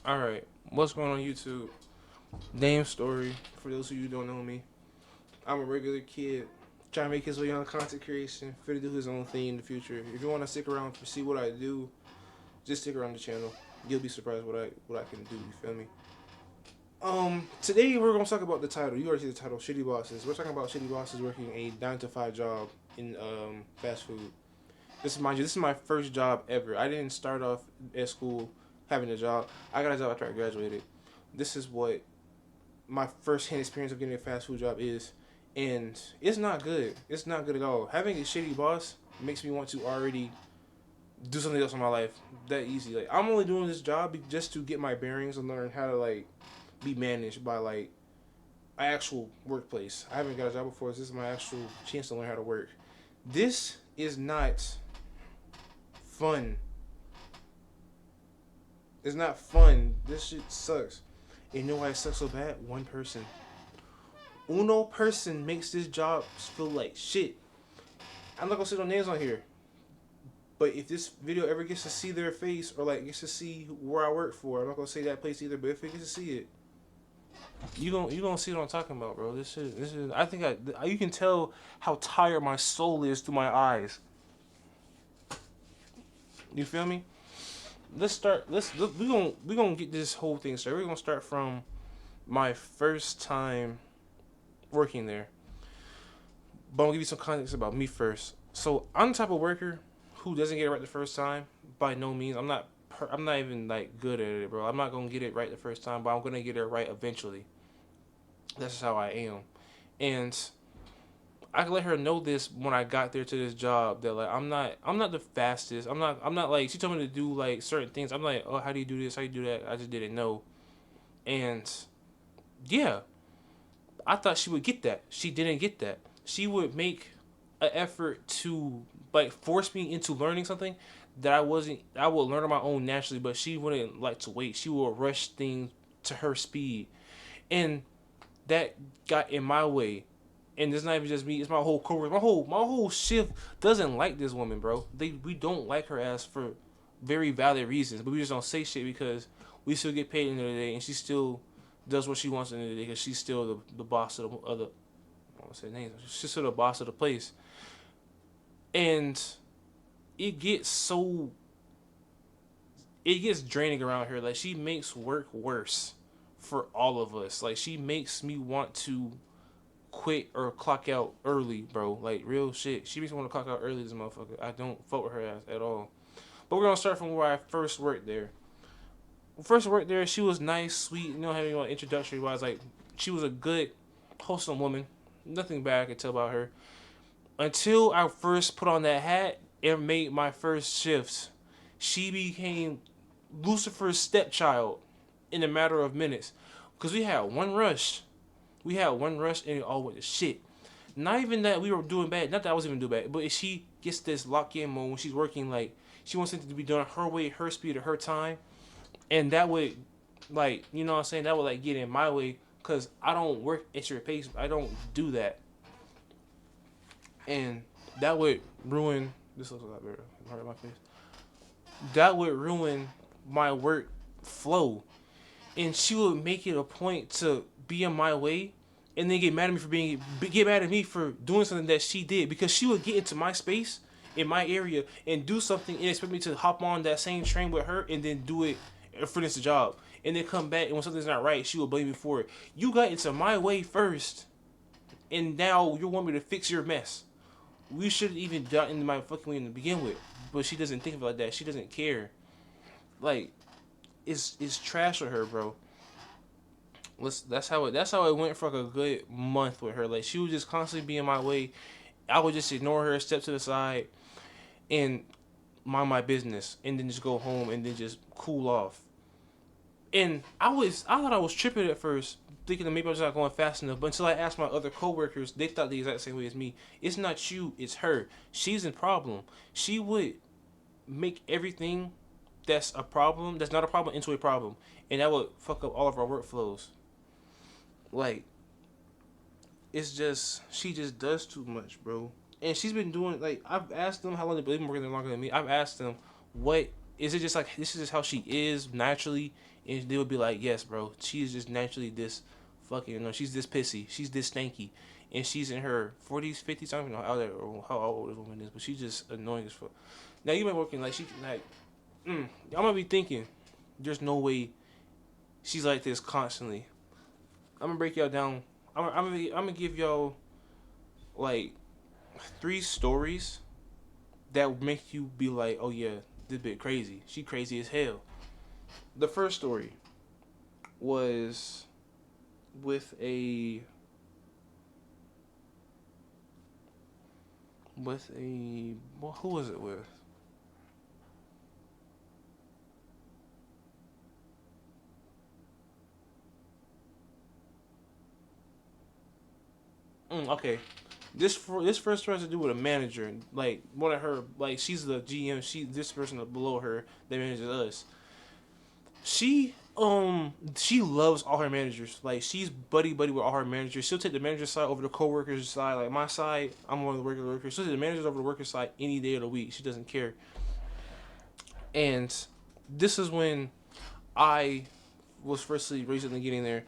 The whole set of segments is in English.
Alright, what's going on YouTube? Name story, for those of you who don't know me. I'm a regular kid, trying to make his way on content creation, fit to do his own thing in the future. If you want to stick around to see what I do, just stick around the channel. You'll be surprised what I can do, you feel me? Today we're gonna talk about the title. You already see the title, Shitty Bosses. We're talking about shitty bosses working a 9 to 5 job in fast food. Mind you, this is my first job ever. I didn't start off at school having a job. I got a job after I graduated. This is what my first hand experience of getting a fast food job is, and it's not good. It's not good at all. Having a shitty boss makes me want to already do something else in my life that easy. Like, I'm only doing this job just to get my bearings and learn how to like be managed by like an actual workplace. I haven't got a job before, so this is my actual chance to learn how to work. This is not fun. It's not fun. This shit sucks. And you know why it sucks so bad? One person. Uno person makes this job feel like shit. I'm not gonna say no names on here. But if this video ever gets to see their face or like gets to see where I work for, I'm not gonna say that place either, but if it gets to see it, you gonna see what I'm talking about, bro. This is I think you can tell how tired my soul is through my eyes. You feel me? We gonna get this whole thing started. We're gonna start from my first time working there. But I'm gonna give you some context about me first. So I'm the type of worker who doesn't get it right the first time. By no means. I'm not even like good at it, bro. I'm not gonna get it right the first time, but I'm gonna get it right eventually. That's just how I am. And I can let her know this when I got there to this job that like I'm not the fastest. I'm not like, she told me to do like certain things. I'm like, oh, how do you do this? How do you do that? I just didn't know. And yeah, I thought she would get that. She didn't get that. She would make an effort to like force me into learning something that I would learn on my own naturally, but she wouldn't like to wait. She would rush things to her speed. And that got in my way. And it's not even just me; it's my whole coworker. My whole shift doesn't like this woman, bro. We don't like her ass for very valid reasons, but we just don't say shit because we still get paid in the end of the day, and she still does what she wants in the end of the day because she's still the boss of the other. I don't say names. She's still the boss of the place, and it gets draining around here. Like, she makes work worse for all of us. Like, she makes me want to quit or clock out early, bro. Like, real shit. She makes me want to clock out early, this motherfucker. I don't fuck with her ass at all. But we're gonna start from where I first worked there. First worked there, she was nice, sweet, you know, having like introductory wise, like she was a good, wholesome woman. Nothing bad I could tell about her. Until I first put on that hat and made my first shifts, she became Lucifer's stepchild in a matter of minutes. Cause we had one rush. And it all went to shit. Not even that we were doing bad. Not that I was even doing bad. But if she gets this lock-in mode when she's working, like, she wants it to be done her way, her speed, at her time. And that would, like, you know what I'm saying? That would, like, get in my way. Because I don't work at your pace. I don't do that. And that would ruin... This looks a lot better. Hard on my face. That would ruin my work flow. And she would make it a point to be in my way, and then get mad at me for doing something that she did, because she would get into my space in my area and do something and expect me to hop on that same train with her and then do it and finish the job, and then come back and when something's not right, she will blame me for it. You got into my way first, and now you want me to fix your mess. We shouldn't even got into my fucking way to begin with. But she doesn't think of it like that. She doesn't care. Like, it's trash with her, bro. That's how it went for like a good month with her. Like, she would just constantly be in my way. I would just ignore her, step to the side, and mind my business, and then just go home and then just cool off. And I thought I was tripping at first, thinking that maybe I was not going fast enough. But until I asked my other coworkers, they thought the exact same way as me. It's not you, it's her. She's in problem. She would make everything that's not a problem, into a problem, and that would fuck up all of our workflows. Like, it's just, she just does too much, bro. And she's been doing, like, I've asked them how long they've been working there longer than me. I've asked them, what is it, just like this is just how she is naturally, and they would be like, yes, bro, she's just naturally this fucking, she's this pissy, she's this stanky, and she's in her 40s, 50s. I don't even know how old this woman is, but she's just annoying as fuck. Now you been working like she like, I'm gonna be thinking, there's no way she's like this constantly. I'm gonna break y'all down. I'm gonna give y'all like 3 stories that make you be like, oh yeah, this bit crazy. She crazy as hell. The first story was with well, who was it with? Okay, this first has to do with a manager, like one of her, like she's the GM. This person below her that manages us. She loves all her managers. Like she's buddy with all her managers. She'll take the manager side over the coworkers side. Like my side, I'm one of the regular workers. She'll take the managers over the worker side any day of the week. She doesn't care. And this is when I was firstly recently getting there.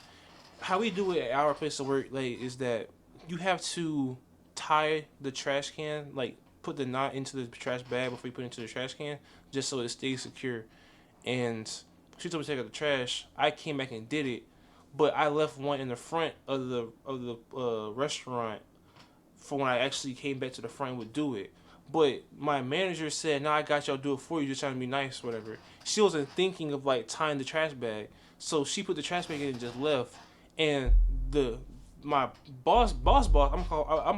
How we do it at our place of work, like, is that you have to tie the trash can, like put the knot into the trash bag before you put it into the trash can, just so it stays secure. And she told me to take out the trash. I came back and did it, but I left one in the front of the restaurant for when I actually came back to the front and would do it. But my manager said, "No, I got y'all do it for you. Just trying to be nice, whatever." She wasn't thinking of like tying the trash bag, so she put the trash bag in and just left. And the my boss, I'm gonna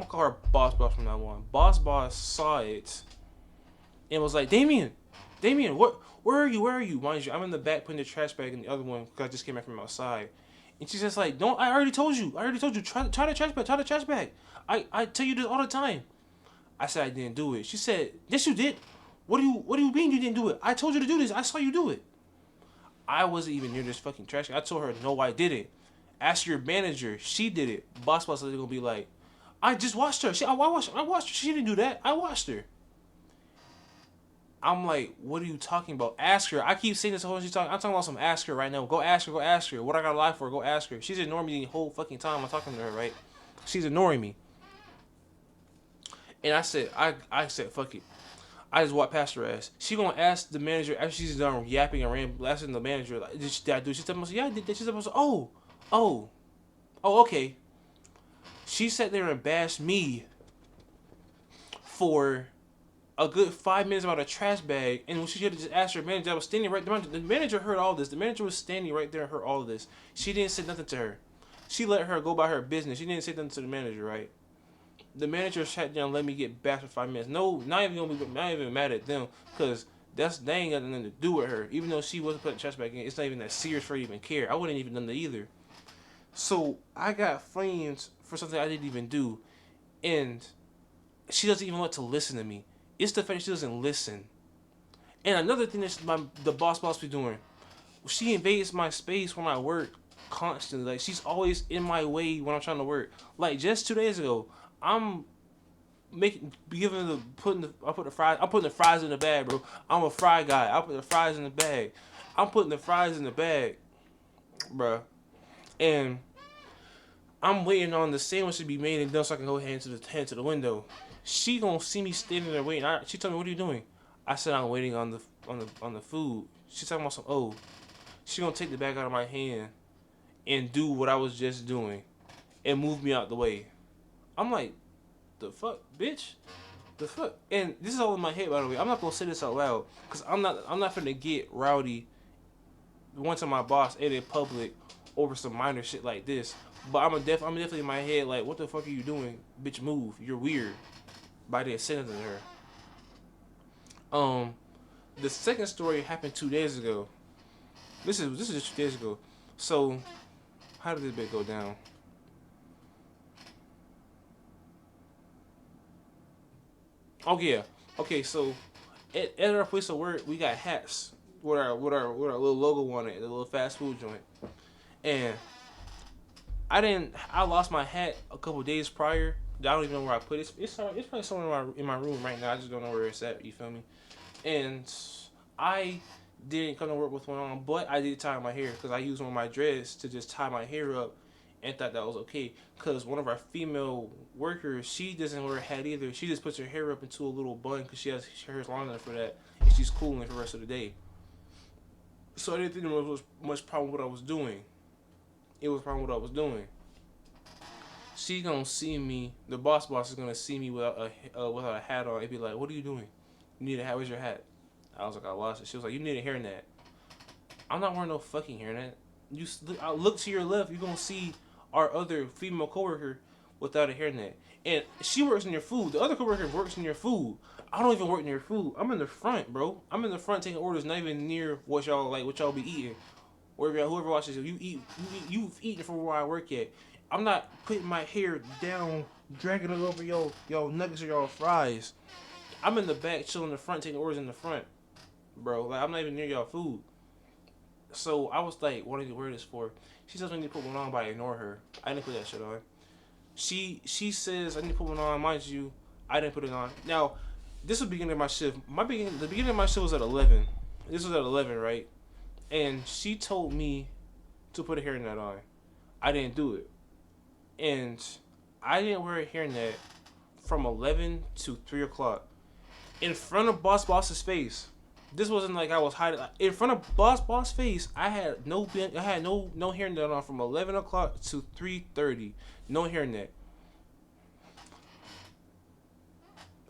call her boss from now on. Boss saw it and was like, Damien, what? Where are you? Where are you? Mind you, I'm in the back putting the trash bag in the other one because I just came back from outside. And she's just like, don't. I already told you. Try the trash bag. Try the trash bag. I tell you this all the time. I said I didn't do it. She said, yes, you did. What do you mean you didn't do it? I told you to do this. I saw you do it. I wasn't even near this fucking trash can. I told her, no, I didn't. Ask your manager. She did it. Boss is gonna be like, I just watched her. I watched her. She didn't do that. I watched her. I'm like, what are you talking about? Ask her. I keep saying this whole she's talking. I'm talking about some ask her right now. Go ask her. Go ask her. What I got to lie for? Go ask her. She's ignoring me the whole fucking time I'm talking to her, right? She's ignoring me. And I said, fuck it. I just walked past her ass. She gonna ask the manager after she's done yapping and asking the manager, like, did I do? She said, yeah, I did. She said, oh, okay. She sat there and bashed me for a good 5 minutes about a trash bag, and when she should have just asked her manager, I was standing right there. The manager heard all this. The manager was standing right there and heard all of this. She didn't say nothing to her. She let her go by her business. She didn't say nothing to the manager, right? The manager sat down and let me get bashed for 5 minutes. No, not even mad at them, because they ain't got nothing to do with her. Even though she wasn't putting the trash bag in, it's not even that serious for her to even care. I wouldn't even done that either. So I got flames for something I didn't even do, and she doesn't even want to listen to me. It's the fact that she doesn't listen. And another thing that the boss be doing, she invades my space when I work constantly. Like, she's always in my way when I'm trying to work. Like, just 2 days ago, I'm putting the fries in the bag, bro. I'm a fry guy. I put the fries in the bag. I'm putting the fries in the bag, bro. And I'm waiting on the sandwich to be made and done so I can go head to the window. She gonna see me standing there waiting. She told me, "What are you doing?" I said, "I'm waiting on the food." She talking about some. Oh, she gonna take the bag out of my hand and do what I was just doing and move me out the way. I'm like, the fuck, bitch, the fuck. And this is all in my head, by the way. I'm not gonna say this out loud because I'm not finna get rowdy once to my boss and in public over some minor shit like this. But I'm definitely in my head like, what the fuck are you doing, bitch? Move. You're weird. By the sentence to her. The second story happened 2 days ago. This is just 2 days ago. So, how did this bit go down? Oh yeah. Okay, so at our place of work, we got hats with our little logo on it, the little fast food joint. And I lost my hat a couple days prior. I don't even know where I put it. It's probably somewhere in my room right now. I just don't know where it's at. You feel me? And I Didn't come to work with one on, but I did tie my hair because I used one of my dreads to just tie my hair up and thought that was okay. Because one of our female workers, she doesn't wear a hat either. She just puts her hair up into a little bun because she has her hair's long enough for that, and she's cooling for the rest of the day. So I didn't think there was much problem with what I was doing. It was a problem with what I was doing. She gonna see me. The boss is gonna see me without a hat on. And be like, "What are you doing? You need a hat? Where's your hat?" I was like, "I lost it." She was like, "You need a hairnet." I'm not wearing no fucking hairnet. I look to your left. You're gonna see our other female coworker without a hairnet, and she works in your food. The other coworker works in your food. I don't even work in your food. I'm in the front, bro. I'm in the front taking orders, not even near what y'all like, what y'all be eating. Whoever watches it, you've eaten from where I work at. I'm not putting my hair down, dragging it over y'all nuggets or y'all fries. I'm in the back, chilling in the front, taking orders in the front, bro. Like I'm not even near y'all food. So I was like, what did you wear this for? She says I need to put one on, but I ignore her. I didn't put that shit on. She says I need to put one on. Mind you, I didn't put it on. Now, this was the beginning of my shift. The beginning of my shift was at 11. This was at 11, right? And she told me to put a hairnet on. I didn't do it, and I didn't wear a hairnet from 11 to 3 o'clock in front of Boss's face. This wasn't like I was hiding in front of Boss face. I had no hairnet on from 11 o'clock to 3:30. No hairnet.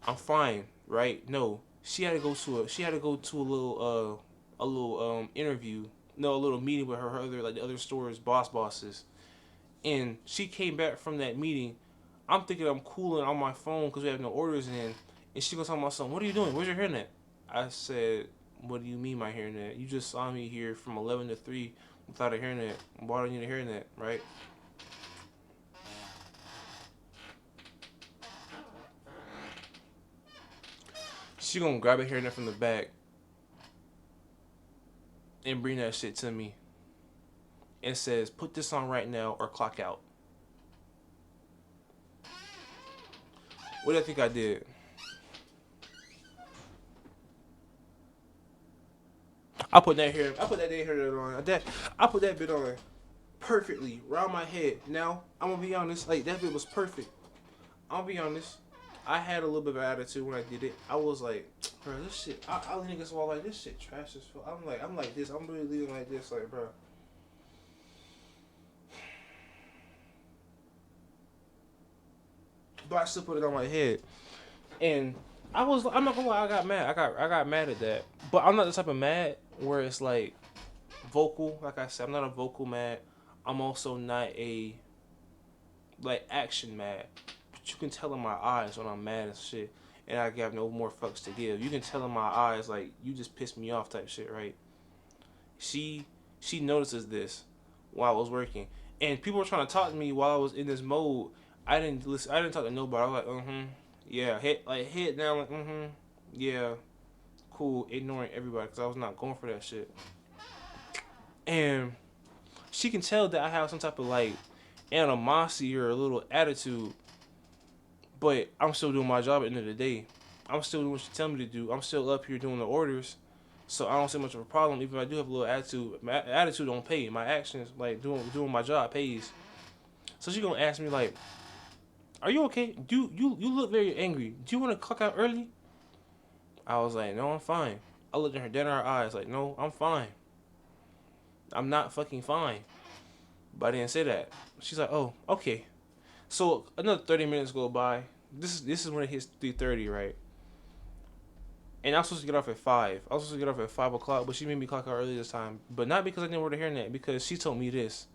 I'm fine, right? No, she had to go to a little interview. No, a little meeting with her other like the other store's bosses. And she came back from that meeting. I'm thinking I'm cooling on my phone because we have no orders in. And she goes talking about something. What are you doing? Where's your hairnet? I said, what do you mean my hairnet? You just saw me here from 11 to 3 without a hairnet. Why do you need a hairnet, right? She gonna grab a hairnet from the back and bring that shit to me and says, put this on right now or clock out. What do you think I did? I put that day hair on. I put that bit on perfectly around my head. Now I'm gonna be honest, like that bit was perfect. I'll be honest. I had a little bit of attitude when I did it. I was like, bro, this shit. I lean against the wall like this shit trash as fuck. I'm like this. I'm really leaving like this, like, bro. But I still put it on my head, and I'm not gonna lie. I got mad. I got mad at that. But I'm not the type of mad where it's like vocal. Like I said, I'm not a vocal mad. I'm also not a like action mad. But you can tell in my eyes when I'm mad and shit, and I have no more fucks to give. You can tell in my eyes like you just pissed me off type shit, right? She she notices this while I was working, and people were trying to talk to me while I was in this mode. I didn't listen. I didn't talk to nobody. I was like, yeah, head down, like, yeah, cool, ignoring everybody because I was not going for that shit. And she can tell that I have some type of like animosity or a little attitude, but I'm still doing my job at the end of the day. I'm still doing what she tell me to do. I'm still up here doing the orders, so I don't see much of a problem. Even if I do have a little attitude, my attitude don't pay. My actions, like doing my job, pays. So she gonna ask me like, "Are you okay? You look very angry. Do you want to clock out early?" I was like, "No, I'm fine." I looked at her dead in her eyes, like, "No, I'm fine. I'm not fucking fine." But I didn't say that. She's like, "Oh, okay." So another 30 minutes go by. This is when it hits 3:30, right? And I was supposed to get off at 5. I was supposed to get off at 5 o'clock, but she made me clock out early this time. But not because I didn't wear the hairnet, because she told me this.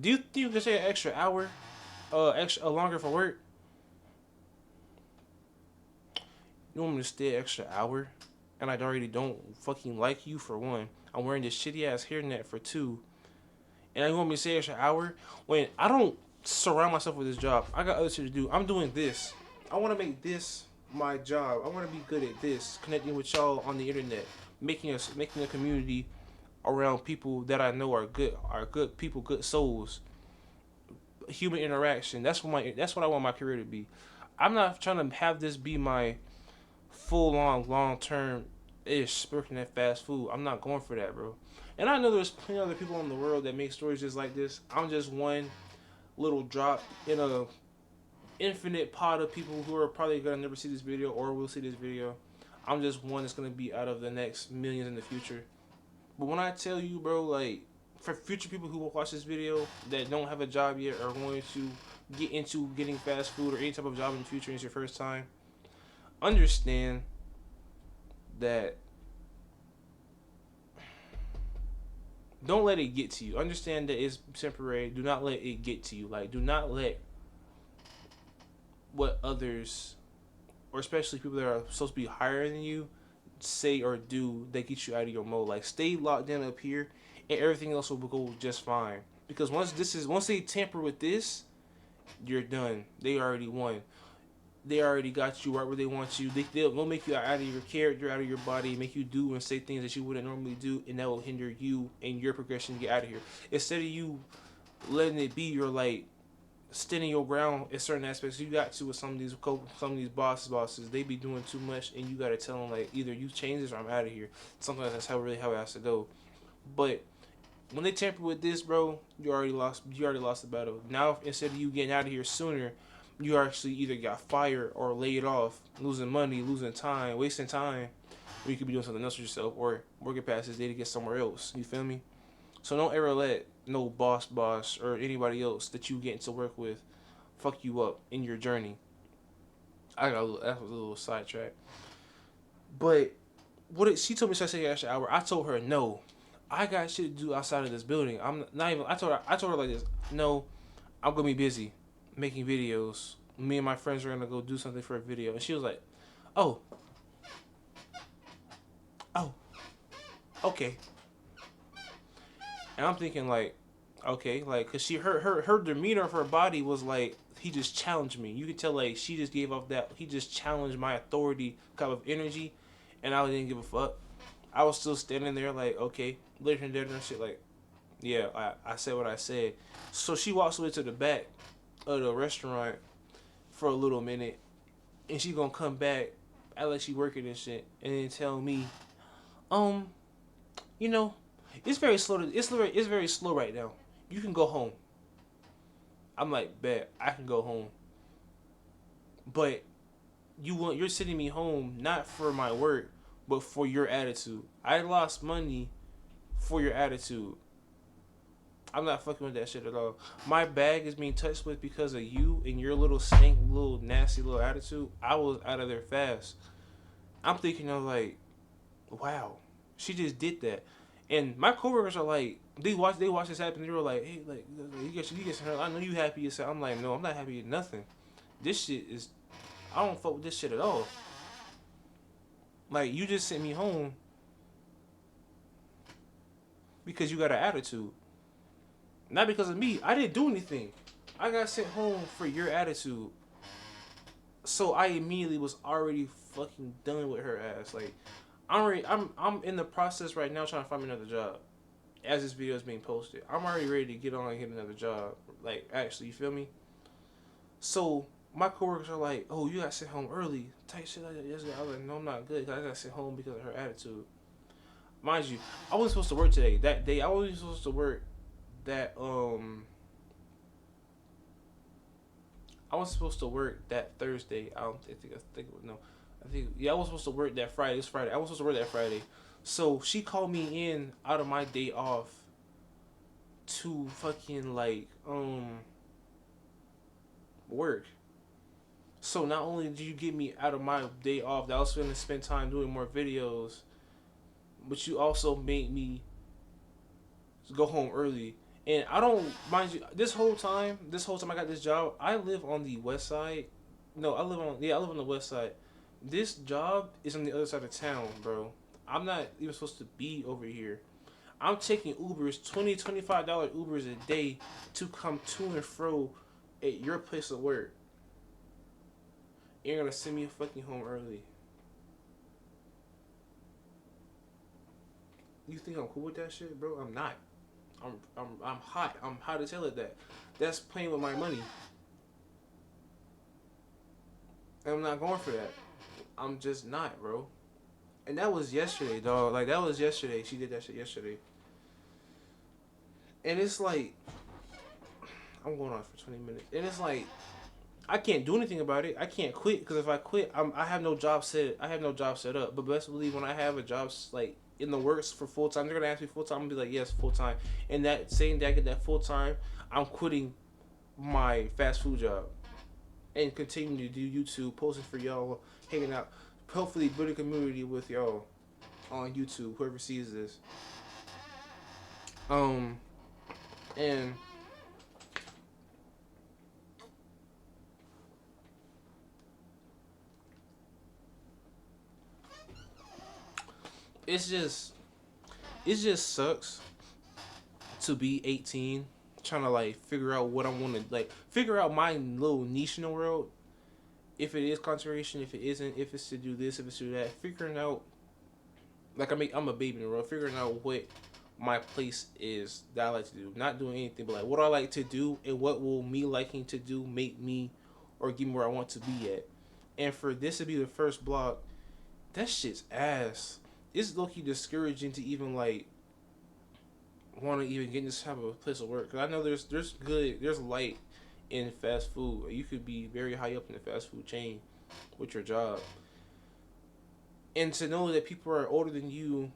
Do you think you can stay an extra hour, extra longer for work? You want me to stay an extra hour? And I already don't fucking like you for one. I'm wearing this shitty ass hairnet for two. And you want me to stay an extra hour? When I don't surround myself with this job. I got other shit to do. I'm doing this. I want to make this my job. I want to be good at this. Connecting with y'all on the internet. Making a community around people that I know are good people, good souls. Human interaction. That's what I want my career to be. I'm not trying to have this be my full on long term ish working at fast food. I'm not going for that, bro. And I know there's plenty of other people in the world that make stories just like this. I'm just one little drop in a infinite pot of people who are probably gonna never see this video or will see this video. I'm just one that's gonna be out of the next millions in the future. But when I tell you, bro, like for future people who will watch this video that don't have a job yet or going to get into getting fast food or any type of job in the future and it's your first time, understand that don't let it get to you. Understand that it's temporary. Do not let it get to you. Like, do not let what others, or especially people that are supposed to be higher than you, say or do that get you out of your mode. Like, stay locked in up here, and everything else will go just fine. Because once they tamper with this, you're done. They already won. They already got you right where they want you. They'll make you out of your character, out of your body, make you do and say things that you wouldn't normally do, and that will hinder you and your progression to get out of here. Instead of you letting it be, you're like standing your ground in certain aspects. You got to with some of these bosses. They be doing too much, and you gotta tell them like either you change this or I'm out of here. Sometimes that's how it has to go. But when they tamper with this, bro, you already lost. You already lost the battle. Now instead of you getting out of here sooner, you actually either got fired or laid off, losing money, losing time, wasting time. Or you could be doing something else with yourself or working past this day to get somewhere else. You feel me? So don't ever let no boss or anybody else that you get into work with fuck you up in your journey. That was a little sidetrack. But she told me she said extra hour. I told her no. I got shit to do outside of this building. I'm not even. I told her like this. No, I'm gonna be busy making videos. Me and my friends are gonna go do something for a video, and she was like, "Oh, oh, okay." And I'm thinking like, okay, like, cause her demeanor of her body was like he just challenged me. You could tell like she just gave off that he just challenged my authority kind of energy, and I didn't give a fuck. I was still standing there like, okay, later and dinner and shit like, yeah, I said what I said. So she walks away to the back of the restaurant for a little minute, and she gonna come back, act like she working and shit, and then tell me, um, you know, it's very slow. It's very slow right now. You can go home. I'm like, bet I can go home, but you're sending me home not for my work, but for your attitude. I lost money for your attitude. I'm not fucking with that shit at all. My bag is being touched with because of you and your little stink, little nasty little attitude. I was out of there fast. I'm thinking of like, wow, she just did that. And my coworkers are like, they watch this happen. They were like, hey, like you get her. I know you happy as hell. I'm like, no, I'm not happy with nothing. This shit is, I don't fuck with this shit at all. Like you just sent me home because you got an attitude. Not because of me. I didn't do anything. I got sent home for your attitude. So I immediately was already fucking done with her ass. Like I'm in the process right now trying to find me another job. As this video is being posted, I'm already ready to get on and get another job. Like actually, you feel me? So my coworkers are like, "Oh, you got sent home early." Type shit like that. I was like, "No, I'm not good. I got sent home because of her attitude." Mind you, I wasn't supposed to work today. That day, I wasn't supposed to work. That I was supposed to work that Thursday. I think yeah, I was supposed to work that Friday. It's Friday. I was supposed to work that Friday. So she called me in out of my day off to fucking like work. So not only did you get me out of my day off that I was going to spend time doing more videos, but you also made me go home early. And I don't mind you. This whole time I got this job, I live on the west side. No, I live on the west side. This job is on the other side of town, bro. I'm not even supposed to be over here. I'm taking Ubers, $25 Ubers a day to come to and fro at your place of work. You're gonna send me fucking home early. You think I'm cool with that shit, bro? I'm not. I'm hot. I'm hot as hell at that. That's playing with my money. And I'm not going for that. I'm just not, bro. And that was yesterday, dog. Like that was yesterday. She did that shit yesterday. And it's like I'm going on for 20 minutes. And it's like I can't do anything about it. I can't quit because if I quit, I have no job set. I have no job set up. But best believe when I have a job like in the works for full time, they're gonna ask me full time. I'm gonna be like, yes, full time. And that same day I get that full time, I'm quitting my fast food job and continuing to do YouTube, posting for y'all, hanging out, hopefully build a community with y'all on YouTube. Whoever sees this, um, and it's just it just sucks to be 18 trying to like figure out what I want to like figure out my little niche in the world, if it is conservation, if it isn't, if it's to do this, if it's to do that, figuring out like I'm a baby in the world, figuring out what my place is that I like to do, not doing anything but like what I like to do and what will me liking to do make me or give me where I want to be at. And for this to be the first block, that shit's ass. It's low-key discouraging to even like want to even get in this type of a place of work. Cause I know there's light in fast food. You could be very high up in the fast food chain with your job, and to know that people are older than you.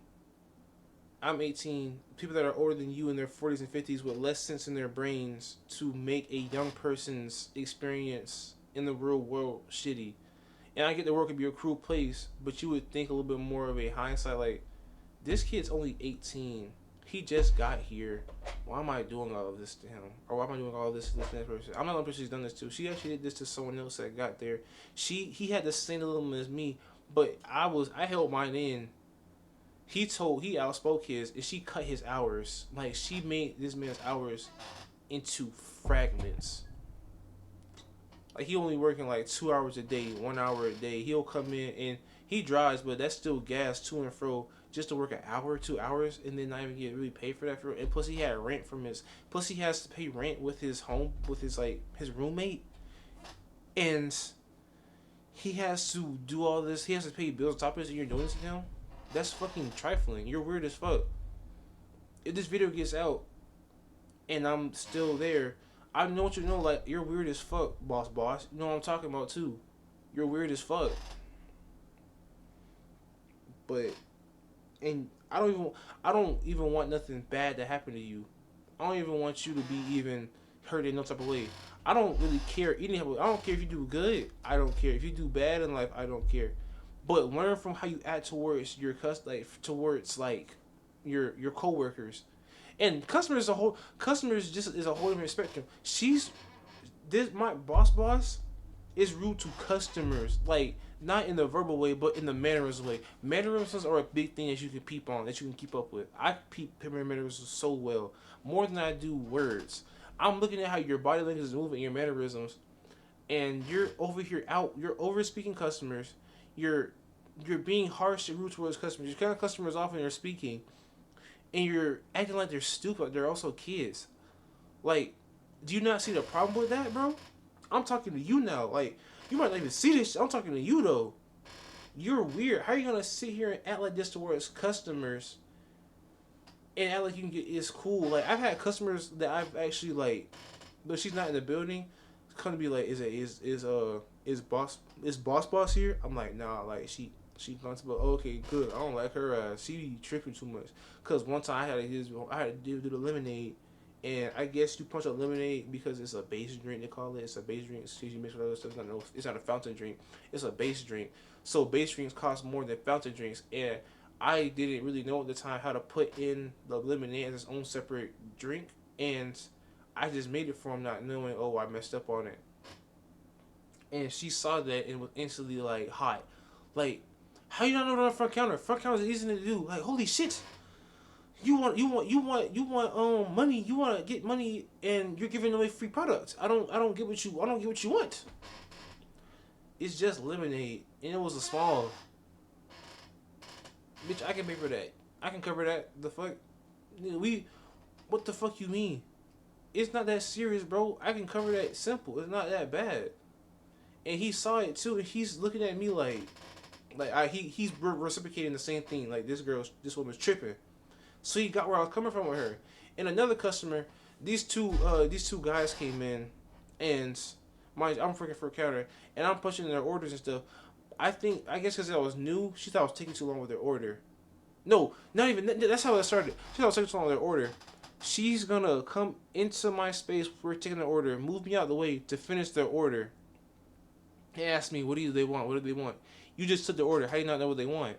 I'm 18. People that are older than you in their 40s and 50s with less sense in their brains to make a young person's experience in the real world shitty. And I get to work and be a cruel place, but you would think a little bit more of a hindsight like, this kid's only 18. He just got here. Why am I doing all of this to him? Or why am I doing all of this to this next person? I'm not the only person who's done this to. She actually did this to someone else that got there. He had the same little as me, but I held mine in. He outspoke his, and she cut his hours. Like she made this man's hours into fragments. Like he only working like 2 hours a day, 1 hour a day. He'll come in and he drives, but that's still gas to and fro just to work an hour, 2 hours, and then not even get really paid for that. And plus he had rent from his. Plus he has to pay rent with his home, with his like his roommate, and he has to do all this. He has to pay bills on top of this, and you're doing this to him. That's fucking trifling. You're weird as fuck. If this video gets out and I'm still there, I know what you know. Like you're weird as fuck, boss. You know what I'm talking about too. You're weird as fuck. But and I don't even want nothing bad to happen to you. I don't even want you to be even hurt in no type of way. I don't really care any type of way. I don't care if you do good. I don't care if you do bad in life. I don't care. But learn from how you act towards your towards like your coworkers, and customers just is a whole different spectrum. My boss is rude to customers, like not in the verbal way, but in the mannerisms way. Mannerisms are a big thing that you can peep on, that you can keep up with. I peep mannerisms so well, more than I do words. I'm looking at how your body language is moving, your mannerisms, and you're over speaking customers. You're being harsh and rude towards customers. You're cutting customers off when they're speaking, and you're acting like they're stupid. They're also kids. Like, do you not see the problem with that, bro? I'm talking to you now. Like, you might not even see this. I'm talking to you though. You're weird. How are you gonna sit here and act like this towards customers, and act like you can get it's cool? Like, I've had customers that I've actually like, but she's not in the building. It's gonna be like, is boss here? I'm like, nah. Like she comfortable. Okay, good. I don't like her. She be tripping too much. Cause one time I had to do the lemonade, and I guess you punch up lemonade because it's a base drink. They call it. It's a base drink. Excuse me, mixed with other stuff. It's not a fountain drink. It's a base drink. So base drinks cost more than fountain drinks, and I didn't really know at the time how to put in the lemonade as its own separate drink, and I just made it for him not knowing. Oh, I messed up on it, and she saw that and was instantly like hot, like. How you not know that on front counter? Front counter is easy to do. Like, holy shit. You want money. You want to get money and you're giving away free products. I don't get what you want. It's just lemonade and it was a small. Bitch, I can pay for that. I can cover that. The fuck? What the fuck you mean? It's not that serious, bro. I can cover that simple. It's not that bad. And he saw it too and he's looking at me like, Like he's reciprocating the same thing. Like this woman's tripping. So he got where I was coming from with her. And another customer, these two guys came in, and I'm freaking for a counter, and I'm pushing their orders and stuff. I guess because I was new, she thought I was taking too long with their order. No, not even. That's how it started. She thought I was taking too long with their order. She's gonna come into my space. We're taking the order. Move me out of the way to finish their order. They asked me, "What do they want? What do they want?" You just took the order. How do you not know what they want?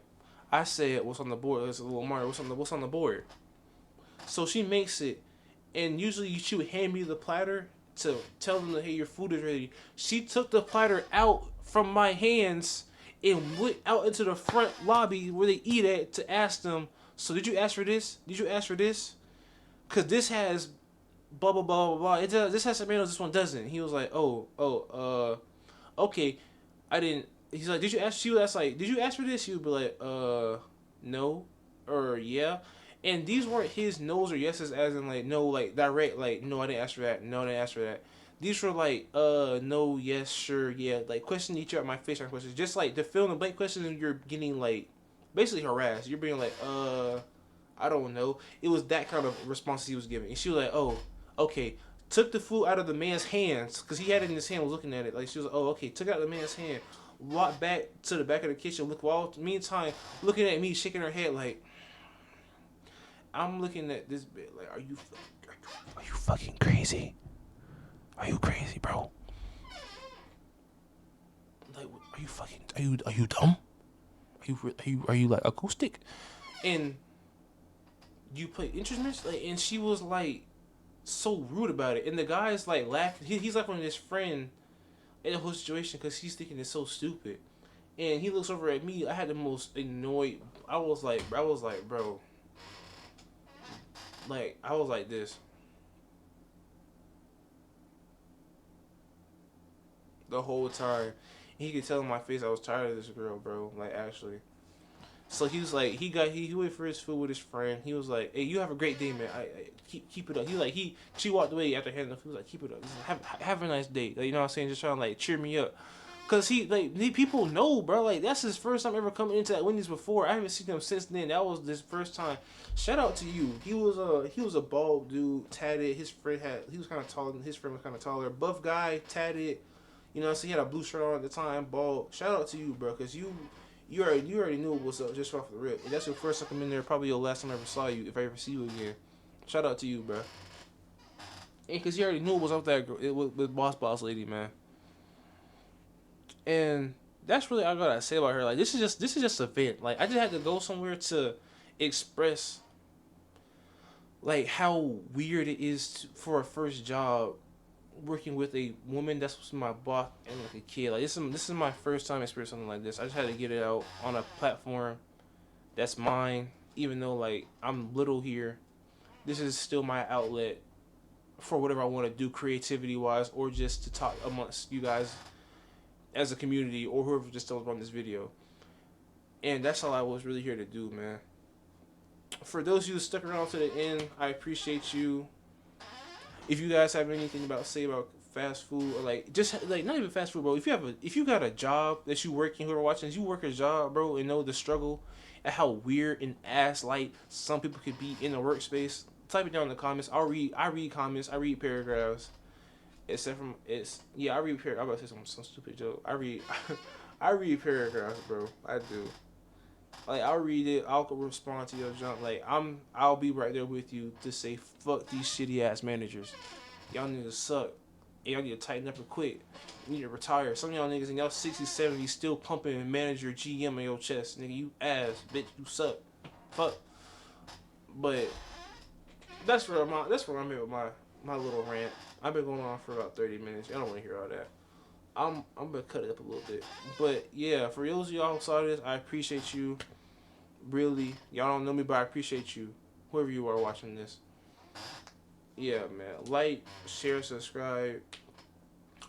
I said, "What's on the board?" It's a little Mario. What's on the board? So she makes it, and usually she would hand me the platter to tell them that, hey, your food is ready. She took the platter out from my hands and went out into the front lobby where they eat at to ask them, so did you ask for this? Did you ask for this? Because this has blah blah blah blah blah. This has tomatoes. This one doesn't. He was like, okay. I didn't. He's like, did you ask? She was ask like, did you ask for this? She would be like, no, or yeah. And these weren't his no's or yeses, as in like no, like direct, like no, I didn't ask for that. No, I didn't ask for that. These were like, no, yes, sure, yeah, like question each other, my face on questions, just like the fill in the blank questions, and you're getting like, basically harassed. You're being like, I don't know. It was that kind of response he was giving, and she was like, oh, okay. Took the food out of the man's hands because he had it in his hand, was looking at it. Like she was like, oh, okay. Took it out of the man's hand, walked back to the back of the kitchen. Look, while meantime looking at me, shaking her head like. I'm looking at this bit like, are you fucking crazy? Are you crazy, bro? Like, are you dumb? Are you like acoustic? And you play instruments? Like, and she was like so rude about it. And the guy's like laughing. He's like on his friend in the whole situation because he's thinking it's so stupid. And he looks over at me. I had the most annoyed. I was like, bro. Like, I was like this. The whole time. And he could tell in my face I was tired of this girl, bro. Like, actually. So he was like, he went for his food with his friend. He was like, hey, you have a great day, man. I keep it up. She walked away after handing the food. He was like, keep it up. Have a nice day. Like, you know what I'm saying? Just trying to, like, cheer me up. Cause people know, bro. Like, that's his first time ever coming into that Wendy's before. I haven't seen him since then. That was this first time. Shout out to you. He was a bald dude, tatted. He was kind of taller. His friend was kind of taller. Buff guy, tatted. You know, so he had a blue shirt on at the time, bald. Shout out to you, bro. Cause you already knew what's up just off the rip. And that's your first time coming in there. Probably your last time I ever saw you, if I ever see you again. Shout out to you, bro. And cause you already knew what's up that with boss lady, man. And that's really all I gotta say about her. Like, this is just a vent. Like, I just had to go somewhere to express like how weird it is for a first job working with a woman that's my boss and like a kid. Like, this is my first time experiencing something like this. I just had to get it out on a platform that's mine, even though like I'm little here. This is still my outlet for whatever I want to do creativity wise, or just to talk amongst you guys as a community, or whoever just tells on this video. And that's all I was really here to do, man. For those of you who stuck around to the end, I appreciate you. If you guys have anything about say about fast food, or like just like not even fast food, bro. If you got a job that you working, who are watching this, you work a job, bro, and know the struggle and how weird and ass like some people could be in the workspace. Type it down in the comments. I read comments. I read paragraphs. Except from I read I'm about to say some stupid joke. I read paragraphs, bro. I do. Like, I'll read it. I'll respond to your junk. Like, I'll be right there with you to say fuck these shitty ass managers. Y'all need to suck. Y'all need to tighten up and quit. You need to retire. Some of y'all niggas in y'all 60s, 70s still pumping manager GM on your chest. Nigga, you ass, bitch, you suck. Fuck. But that's where I'm at with my little rant. I've been going on for about 30 minutes. I don't want to hear all that. I'm gonna cut it up a little bit. But yeah, for those of y'all who saw this, I appreciate you. Really, y'all don't know me, but I appreciate you. Whoever you are watching this. Yeah, man. Like, share, subscribe.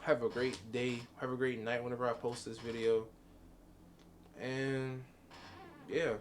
Have a great day. Have a great night whenever I post this video. And yeah.